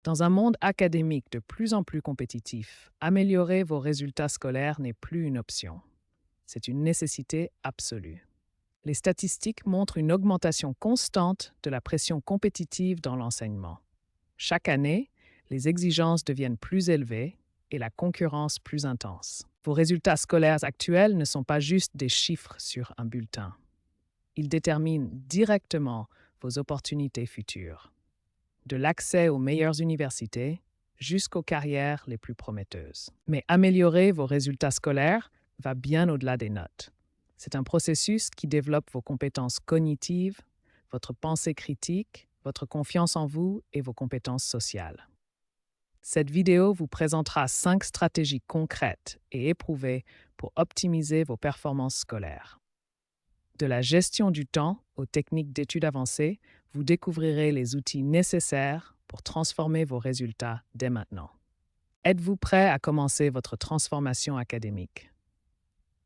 Dans un monde académique de plus en plus compétitif, améliorer vos résultats scolaires n'est plus une option. C'est une nécessité absolue. Les statistiques montrent une augmentation constante de la pression compétitive dans l'enseignement. Chaque année, les exigences deviennent plus élevées et la concurrence plus intense. Vos résultats scolaires actuels ne sont pas juste des chiffres sur un bulletin. Ils déterminent directement vos opportunités futures, de l'accès aux meilleures universités jusqu'aux carrières les plus prometteuses. Mais améliorer vos résultats scolaires va bien au-delà des notes. C'est un processus qui développe vos compétences cognitives, votre pensée critique, votre confiance en vous et vos compétences sociales. Cette vidéo vous présentera 5 stratégies concrètes et éprouvées pour optimiser vos performances scolaires. De la gestion du temps aux techniques d'études avancées, vous découvrirez les outils nécessaires pour transformer vos résultats dès maintenant. Êtes-vous prêt à commencer votre transformation académique?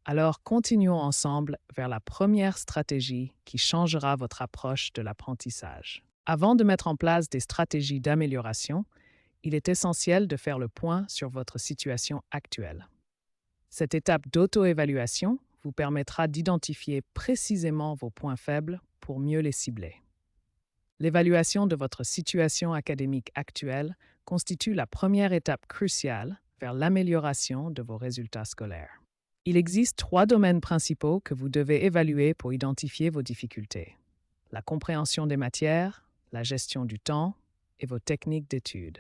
Alors continuons ensemble vers la première stratégie qui changera votre approche de l'apprentissage. Avant de mettre en place des stratégies d'amélioration, il est essentiel de faire le point sur votre situation actuelle. Cette étape d'auto-évaluation vous permettra d'identifier précisément vos points faibles pour mieux les cibler. L'évaluation de votre situation académique actuelle constitue la première étape cruciale vers l'amélioration de vos résultats scolaires. Il existe 3 domaines principaux que vous devez évaluer pour identifier vos difficultés: la compréhension des matières, la gestion du temps et vos techniques d'étude.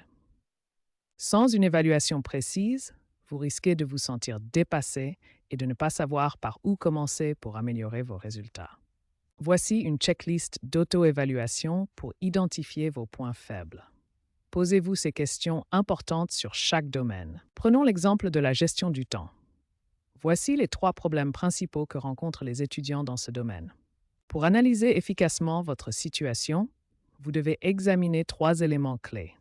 Sans une évaluation précise, vous risquez de vous sentir dépassé et de ne pas savoir par où commencer pour améliorer vos résultats. Voici une checklist d'auto-évaluation pour identifier vos points faibles. Posez-vous ces questions importantes sur chaque domaine. Prenons l'exemple de la gestion du temps. Voici les 3 problèmes principaux que rencontrent les étudiants dans ce domaine. Pour analyser efficacement votre situation, vous devez examiner 3 éléments clés: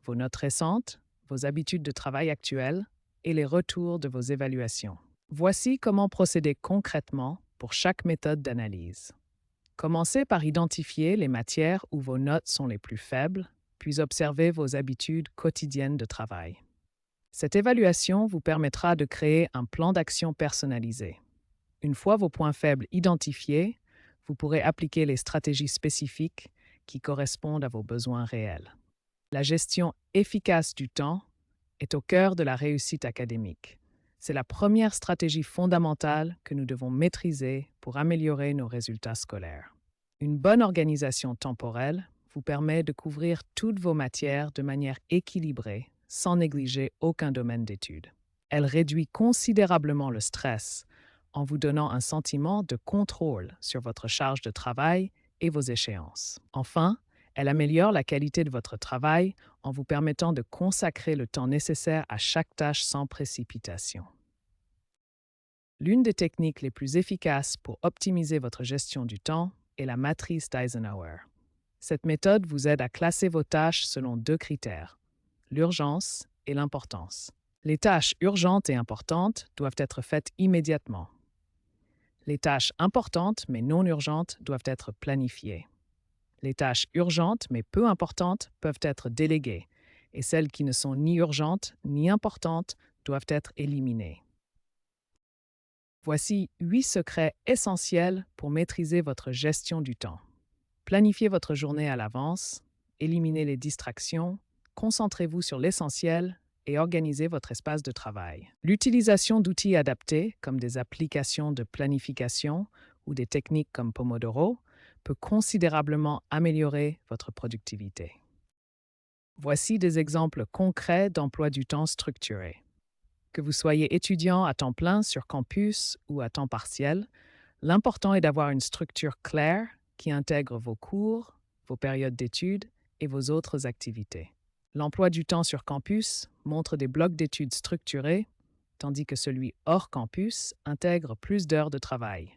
vos notes récentes, vos habitudes de travail actuelles et les retours de vos évaluations. Voici comment procéder concrètement pour chaque méthode d'analyse. Commencez par identifier les matières où vos notes sont les plus faibles, puis observez vos habitudes quotidiennes de travail. Cette évaluation vous permettra de créer un plan d'action personnalisé. Une fois vos points faibles identifiés, vous pourrez appliquer les stratégies spécifiques qui correspondent à vos besoins réels. La gestion efficace du temps est au cœur de la réussite académique. C'est la première stratégie fondamentale que nous devons maîtriser pour améliorer nos résultats scolaires. Une bonne organisation temporelle vous permet de couvrir toutes vos matières de manière équilibrée, sans négliger aucun domaine d'étude. Elle réduit considérablement le stress en vous donnant un sentiment de contrôle sur votre charge de travail et vos échéances. Enfin, elle améliore la qualité de votre travail en vous permettant de consacrer le temps nécessaire à chaque tâche sans précipitation. L'une des techniques les plus efficaces pour optimiser votre gestion du temps est la matrice d'Eisenhower. Cette méthode vous aide à classer vos tâches selon 2 critères: l'urgence et l'importance. Les tâches urgentes et importantes doivent être faites immédiatement. Les tâches importantes mais non urgentes doivent être planifiées. Les tâches urgentes mais peu importantes peuvent être déléguées, et celles qui ne sont ni urgentes ni importantes doivent être éliminées. Voici 8 secrets essentiels pour maîtriser votre gestion du temps. Planifiez votre journée à l'avance, éliminez les distractions, concentrez-vous sur l'essentiel et organisez votre espace de travail. L'utilisation d'outils adaptés, comme des applications de planification ou des techniques comme Pomodoro, peut considérablement améliorer votre productivité. Voici des exemples concrets d'emploi du temps structuré. Que vous soyez étudiant à temps plein sur campus ou à temps partiel, l'important est d'avoir une structure claire qui intègre vos cours, vos périodes d'études et vos autres activités. L'emploi du temps sur campus montre des blocs d'études structurés, tandis que celui hors campus intègre plus d'heures de travail.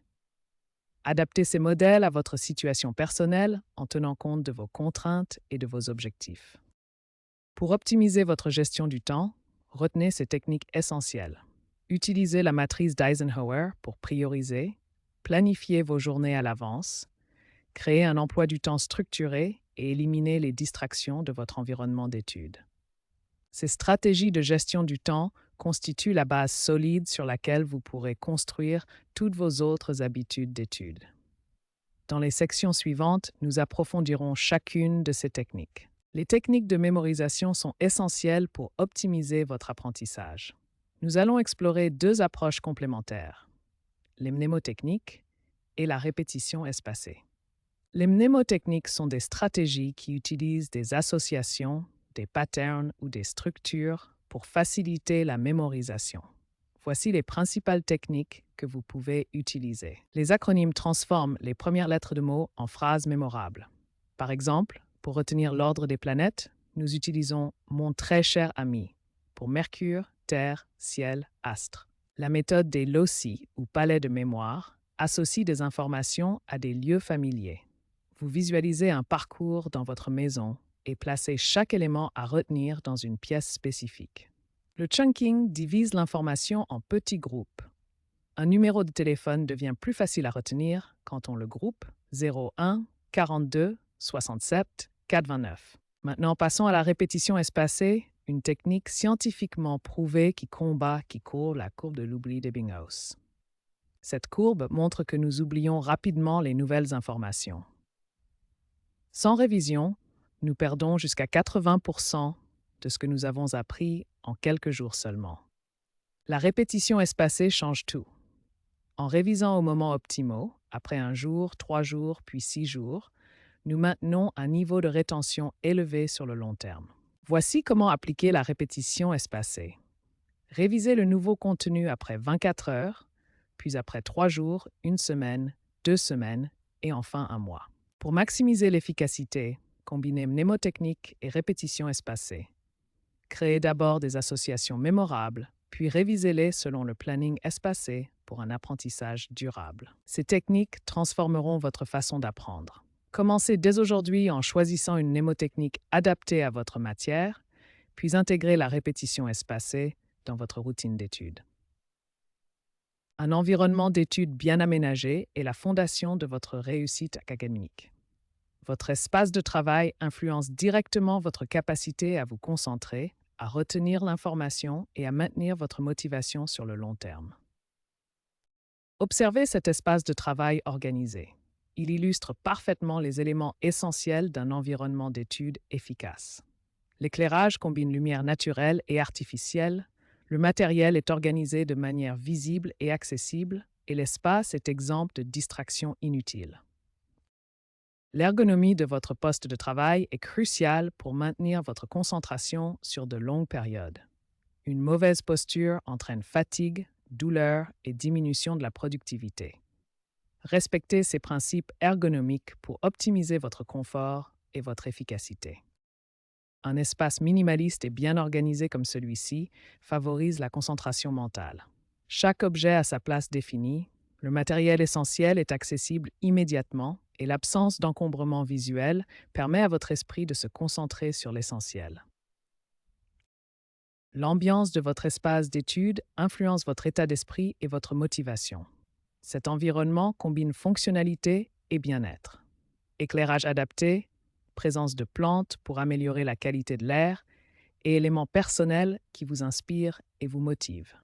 Adaptez ces modèles à votre situation personnelle en tenant compte de vos contraintes et de vos objectifs. Pour optimiser votre gestion du temps, retenez ces techniques essentielles. Utilisez la matrice d'Eisenhower pour prioriser, planifier vos journées à l'avance, créer un emploi du temps structuré et éliminer les distractions de votre environnement d'études. Ces stratégies de gestion du temps constituent la base solide sur laquelle vous pourrez construire toutes vos autres habitudes d'études. Dans les sections suivantes, nous approfondirons chacune de ces techniques. Les techniques de mémorisation sont essentielles pour optimiser votre apprentissage. Nous allons explorer deux approches complémentaires, les mnémotechniques et la répétition espacée. Les mnémotechniques sont des stratégies qui utilisent des associations, des patterns ou des structures pour faciliter la mémorisation. Voici les principales techniques que vous pouvez utiliser. Les acronymes transforment les premières lettres de mots en phrases mémorables. Par exemple, pour retenir l'ordre des planètes, nous utilisons « mon très cher ami » pour Mercure, Terre, Ciel, Astre. La méthode des loci ou palais de mémoire associe des informations à des lieux familiers. Vous visualisez un parcours dans votre maison et placez chaque élément à retenir dans une pièce spécifique. Le chunking divise l'information en petits groupes. Un numéro de téléphone devient plus facile à retenir quand on le groupe 01 42 67 429. Maintenant, passons à la répétition espacée, une technique scientifiquement prouvée qui combat, qui court la courbe de l'oubli d'Ebbinghaus. Cette courbe montre que nous oublions rapidement les nouvelles informations. Sans révision, nous perdons jusqu'à 80% de ce que nous avons appris en quelques jours seulement. La répétition espacée change tout. En révisant aux moments optimaux, après 1 jour, 3 jours, puis 6 jours, nous maintenons un niveau de rétention élevé sur le long terme. Voici comment appliquer la répétition espacée. Révisez le nouveau contenu après 24 heures, puis après 3 jours, 1 semaine, 2 semaines et enfin 1 mois. Pour maximiser l'efficacité, combinez mnémotechnique et répétition espacée. Créez d'abord des associations mémorables, puis révisez-les selon le planning espacé pour un apprentissage durable. Ces techniques transformeront votre façon d'apprendre. Commencez dès aujourd'hui en choisissant une mnémotechnique adaptée à votre matière, puis intégrez la répétition espacée dans votre routine d'études. Un environnement d'études bien aménagé est la fondation de votre réussite académique. Votre espace de travail influence directement votre capacité à vous concentrer, à retenir l'information et à maintenir votre motivation sur le long terme. Observez cet espace de travail organisé. Il illustre parfaitement les éléments essentiels d'un environnement d'études efficace. L'éclairage combine lumière naturelle et artificielle, le matériel est organisé de manière visible et accessible, et l'espace est exempt de distractions inutiles. L'ergonomie de votre poste de travail est cruciale pour maintenir votre concentration sur de longues périodes. Une mauvaise posture entraîne fatigue, douleur et diminution de la productivité. Respectez ces principes ergonomiques pour optimiser votre confort et votre efficacité. Un espace minimaliste et bien organisé comme celui-ci favorise la concentration mentale. Chaque objet a sa place définie, le matériel essentiel est accessible immédiatement et l'absence d'encombrement visuel permet à votre esprit de se concentrer sur l'essentiel. L'ambiance de votre espace d'étude influence votre état d'esprit et votre motivation. Cet environnement combine fonctionnalité et bien-être. Éclairage adapté, présence de plantes pour améliorer la qualité de l'air et éléments personnels qui vous inspirent et vous motivent.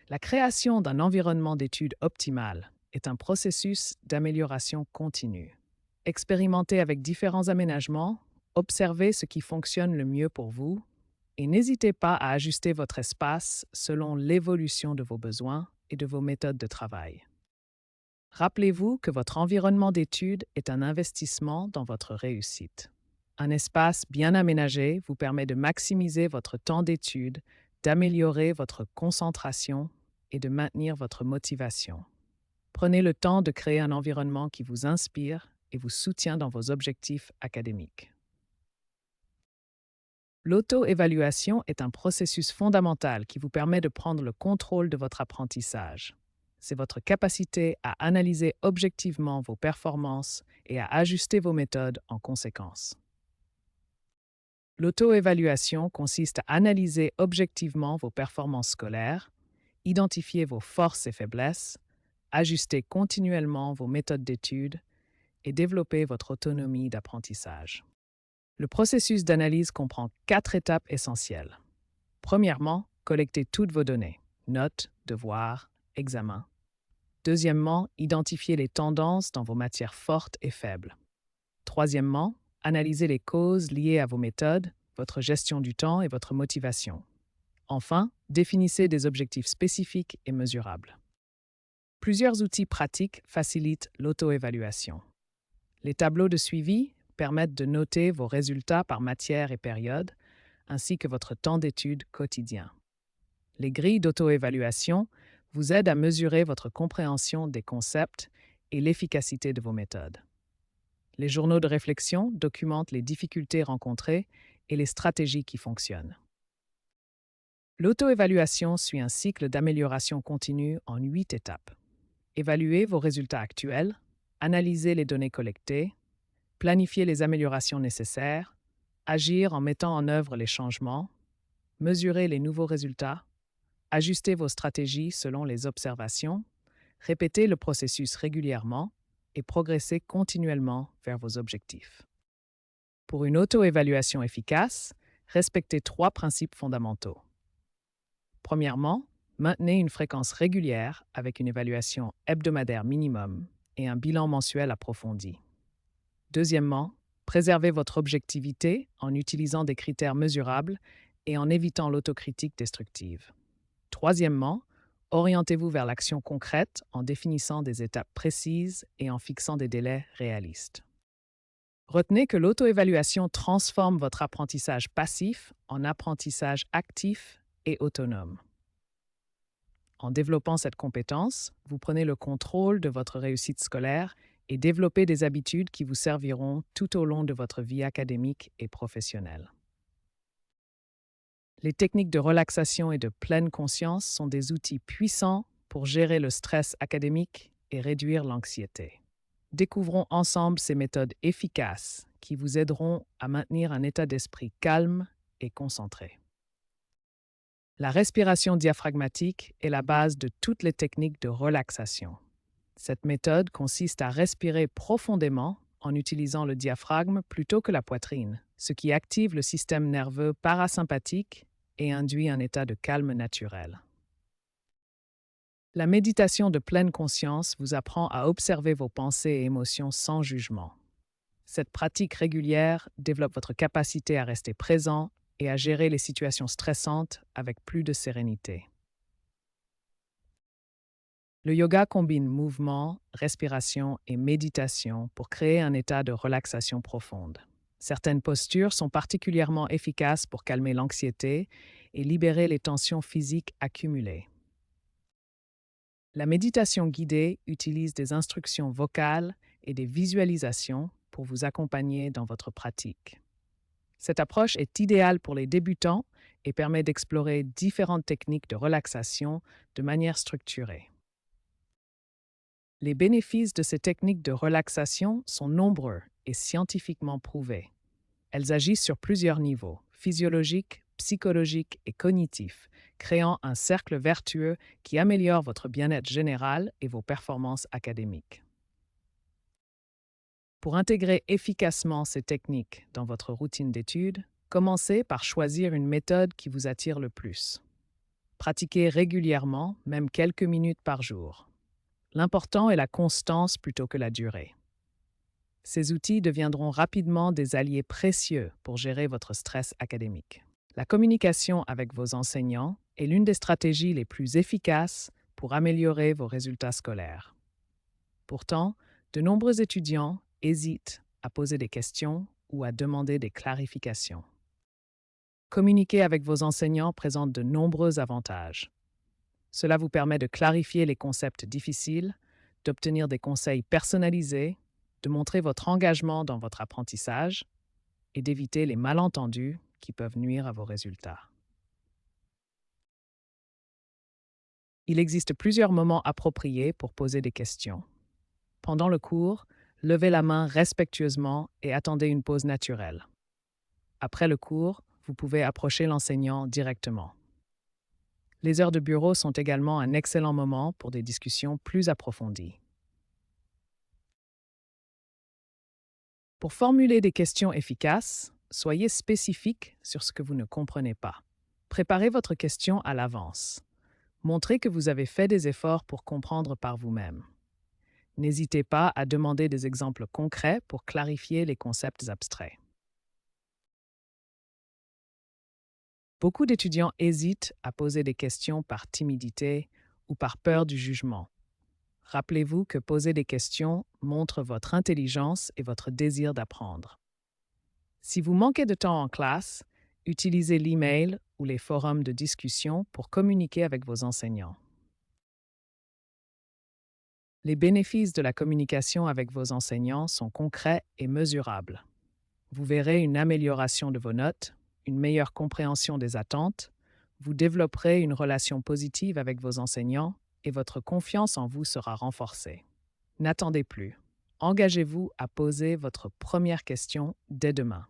La création d'un environnement d'études optimal est un processus d'amélioration continue. Expérimentez avec différents aménagements, observez ce qui fonctionne le mieux pour vous et n'hésitez pas à ajuster votre espace selon l'évolution de vos besoins et de vos méthodes de travail. Rappelez-vous que votre environnement d'études est un investissement dans votre réussite. Un espace bien aménagé vous permet de maximiser votre temps d'étude, d'améliorer votre concentration et de maintenir votre motivation. Prenez le temps de créer un environnement qui vous inspire et vous soutient dans vos objectifs académiques. L'auto-évaluation est un processus fondamental qui vous permet de prendre le contrôle de votre apprentissage. C'est votre capacité à analyser objectivement vos performances et à ajuster vos méthodes en conséquence. L'auto-évaluation consiste à analyser objectivement vos performances scolaires, identifier vos forces et faiblesses, ajuster continuellement vos méthodes d'études et développer votre autonomie d'apprentissage. Le processus d'analyse comprend 4 étapes essentielles. Premièrement, collectez toutes vos données, notes, devoirs, examens. Deuxièmement, identifiez les tendances dans vos matières fortes et faibles. Troisièmement, analysez les causes liées à vos méthodes, votre gestion du temps et votre motivation. Enfin, définissez des objectifs spécifiques et mesurables. Plusieurs outils pratiques facilitent l'auto-évaluation. Les tableaux de suivi permettent de noter vos résultats par matière et période, ainsi que votre temps d'étude quotidien. Les grilles d'auto-évaluation vous aident à mesurer votre compréhension des concepts et l'efficacité de vos méthodes. Les journaux de réflexion documentent les difficultés rencontrées et les stratégies qui fonctionnent. L'auto-évaluation suit un cycle d'amélioration continue en 8 étapes. Évaluez vos résultats actuels, analysez les données collectées, planifier les améliorations nécessaires, agir en mettant en œuvre les changements, mesurer les nouveaux résultats, ajuster vos stratégies selon les observations, répétez le processus régulièrement et progressez continuellement vers vos objectifs. Pour une auto-évaluation efficace, respectez 3 principes fondamentaux. Premièrement, maintenez une fréquence régulière avec une évaluation hebdomadaire minimum et un bilan mensuel approfondi. Deuxièmement, préservez votre objectivité en utilisant des critères mesurables et en évitant l'autocritique destructive. Troisièmement, orientez-vous vers l'action concrète en définissant des étapes précises et en fixant des délais réalistes. Retenez que l'auto-évaluation transforme votre apprentissage passif en apprentissage actif et autonome. En développant cette compétence, vous prenez le contrôle de votre réussite scolaire et développez des habitudes qui vous serviront tout au long de votre vie académique et professionnelle. Les techniques de relaxation et de pleine conscience sont des outils puissants pour gérer le stress académique et réduire l'anxiété. Découvrons ensemble ces méthodes efficaces qui vous aideront à maintenir un état d'esprit calme et concentré. La respiration diaphragmatique est la base de toutes les techniques de relaxation. Cette méthode consiste à respirer profondément en utilisant le diaphragme plutôt que la poitrine, ce qui active le système nerveux parasympathique et induit un état de calme naturel. La méditation de pleine conscience vous apprend à observer vos pensées et émotions sans jugement. Cette pratique régulière développe votre capacité à rester présent et à gérer les situations stressantes avec plus de sérénité. Le yoga combine mouvement, respiration et méditation pour créer un état de relaxation profonde. Certaines postures sont particulièrement efficaces pour calmer l'anxiété et libérer les tensions physiques accumulées. La méditation guidée utilise des instructions vocales et des visualisations pour vous accompagner dans votre pratique. Cette approche est idéale pour les débutants et permet d'explorer différentes techniques de relaxation de manière structurée. Les bénéfices de ces techniques de relaxation sont nombreux et scientifiquement prouvés. Elles agissent sur plusieurs niveaux, physiologiques, psychologiques et cognitifs, créant un cercle vertueux qui améliore votre bien-être général et vos performances académiques. Pour intégrer efficacement ces techniques dans votre routine d'études, commencez par choisir une méthode qui vous attire le plus. Pratiquez régulièrement, même quelques minutes par jour. L'important est la constance plutôt que la durée. Ces outils deviendront rapidement des alliés précieux pour gérer votre stress académique. La communication avec vos enseignants est l'une des stratégies les plus efficaces pour améliorer vos résultats scolaires. Pourtant, de nombreux étudiants hésitent à poser des questions ou à demander des clarifications. Communiquer avec vos enseignants présente de nombreux avantages. Cela vous permet de clarifier les concepts difficiles, d'obtenir des conseils personnalisés, de montrer votre engagement dans votre apprentissage et d'éviter les malentendus qui peuvent nuire à vos résultats. Il existe plusieurs moments appropriés pour poser des questions. Pendant le cours, levez la main respectueusement et attendez une pause naturelle. Après le cours, vous pouvez approcher l'enseignant directement. Les heures de bureau sont également un excellent moment pour des discussions plus approfondies. Pour formuler des questions efficaces, soyez spécifique sur ce que vous ne comprenez pas. Préparez votre question à l'avance. Montrez que vous avez fait des efforts pour comprendre par vous-même. N'hésitez pas à demander des exemples concrets pour clarifier les concepts abstraits. Beaucoup d'étudiants hésitent à poser des questions par timidité ou par peur du jugement. Rappelez-vous que poser des questions montre votre intelligence et votre désir d'apprendre. Si vous manquez de temps en classe, utilisez l'email ou les forums de discussion pour communiquer avec vos enseignants. Les bénéfices de la communication avec vos enseignants sont concrets et mesurables. Vous verrez une amélioration de vos notes, une meilleure compréhension des attentes, vous développerez une relation positive avec vos enseignants et votre confiance en vous sera renforcée. N'attendez plus. Engagez-vous à poser votre première question dès demain.